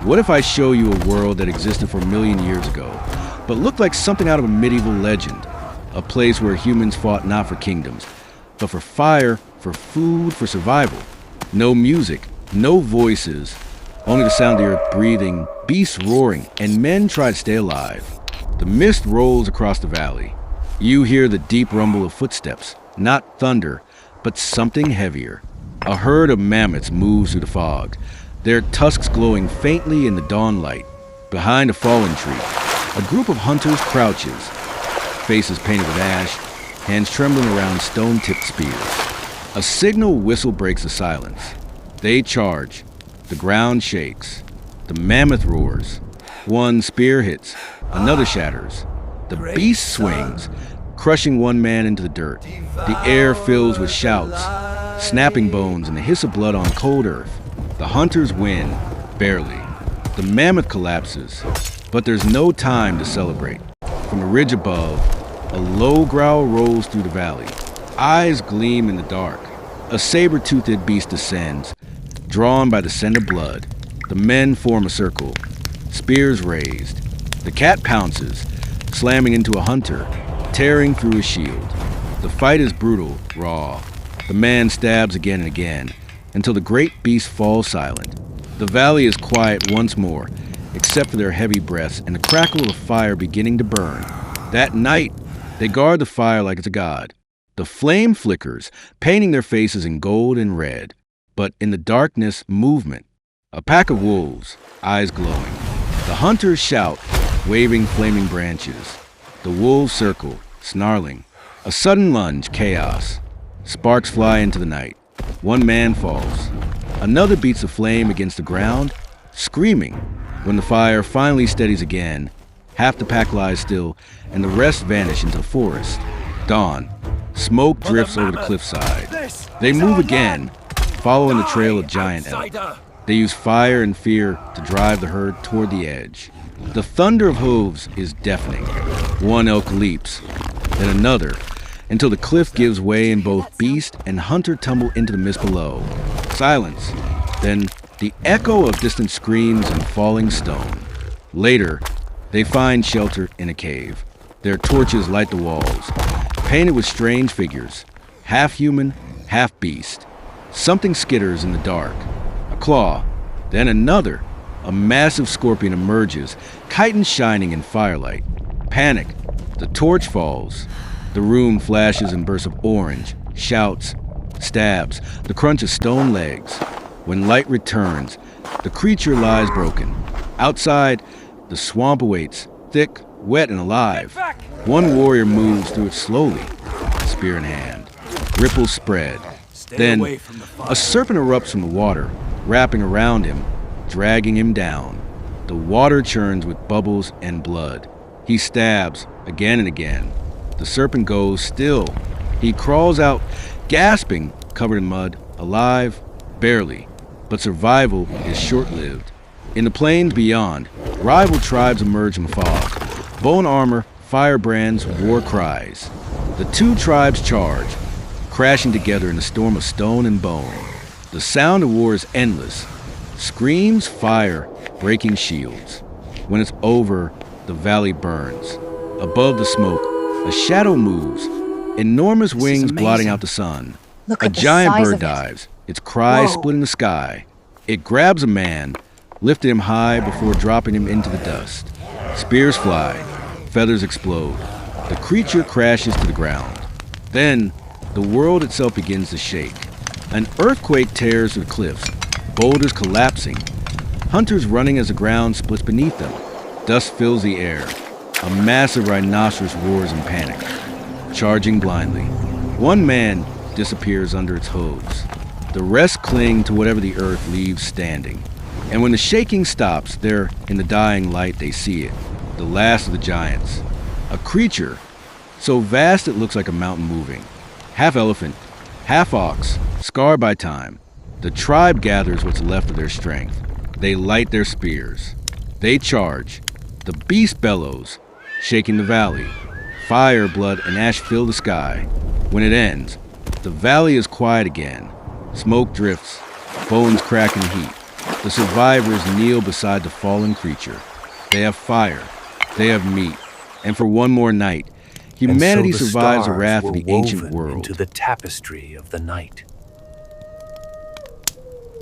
What if I show you a world that existed for a million years ago, but looked like something out of a medieval legend? A place where humans fought not for kingdoms, but for fire, for food, for survival. No music, no voices, only the sound of the earth breathing, beasts roaring, and men try to stay alive. The mist rolls across the valley. You hear the deep rumble of footsteps, not thunder, but something heavier. A herd of mammoths moves through the fog, their tusks glowing faintly in the dawn light. Behind a fallen tree, a group of hunters crouches, faces painted with ash, hands trembling around stone-tipped spears. A signal whistle breaks the silence. They charge. The ground shakes. The mammoth roars. One spear hits, another shatters. The beast swings, crushing one man into the dirt. The air fills with shouts, snapping bones, and the hiss of blood on cold earth. The hunters win, barely. The mammoth collapses, but there's no time to celebrate. From the ridge above, a low growl rolls through the valley. Eyes gleam in the dark. A saber-toothed beast descends, drawn by the scent of blood. The men form a circle, spears raised. The cat pounces, slamming into a hunter, tearing through his shield. The fight is brutal, raw. The man stabs again and again, until the great beast falls silent. The valley is quiet once more, except for their heavy breaths and the crackle of the fire beginning to burn. That night, they guard the fire like it's a god. The flame flickers, painting their faces in gold and red. But in the darkness, movement. A pack of wolves, eyes glowing. The hunters shout, waving flaming branches. The wolves circle, snarling. A sudden lunge, chaos. Sparks fly into the night. One man falls. Another beats the flame against the ground, screaming. When the fire finally steadies again, half the pack lies still, and the rest vanish into the forest. Dawn. Smoke drifts over the cliffside. They move again, following the trail of giant elk. They use fire and fear to drive the herd toward the edge. The thunder of hooves is deafening. One elk leaps, then another, until the cliff gives way and both beast and hunter tumble into the mist below. Silence, then the echo of distant screams and falling stone. Later, they find shelter in a cave. Their torches light the walls, painted with strange figures, half human, half beast. Something skitters in the dark. A claw, then another. A massive scorpion emerges, chitin shining in firelight. Panic. The torch falls. The room flashes in bursts of orange, shouts, stabs, the crunch of stone legs. When light returns, the creature lies broken. Outside, the swamp awaits, thick, wet, and alive. One warrior moves through it slowly, spear in hand. Ripples spread. Then, a serpent erupts from the water, wrapping around him, dragging him down. The water churns with bubbles and blood. He stabs again and again. The serpent goes still. He crawls out, gasping, covered in mud, alive, barely. But survival is short-lived. In the plains beyond, rival tribes emerge from fog. Bone armor, firebrands, war cries. The two tribes charge, crashing together in a storm of stone and bone. The sound of war is endless. Screams, fire, breaking shields. When it's over, the valley burns. Above the smoke, a shadow moves, enormous wings blotting out the sun. Look A at the giant size bird of it. dives, its cries Whoa. splitting the sky. It grabs a man, lifted him high before dropping him into the dust. Spears fly, feathers explode. The creature crashes to the ground. Then, the world itself begins to shake. An earthquake tears through the cliffs, boulders collapsing. Hunters running as the ground splits beneath them. Dust fills the air. A massive rhinoceros roars in panic, charging blindly. One man disappears under its hooves. The rest cling to whatever the earth leaves standing. And when the shaking stops, there, in the dying light, they see it. The last of the giants. A creature, so vast it looks like a mountain moving. Half elephant, half ox, scarred by time. The tribe gathers what's left of their strength. They light their spears. They charge. The beast bellows, shaking the valley. Fire, blood, and ash fill the sky. When it ends, the valley is quiet again. Smoke drifts, bones crack in heat. The survivors kneel beside the fallen creature. They have fire, they have meat, and for one more night, humanity and so the survives the stars wrath were of the ancient woven world. into the tapestry of the night.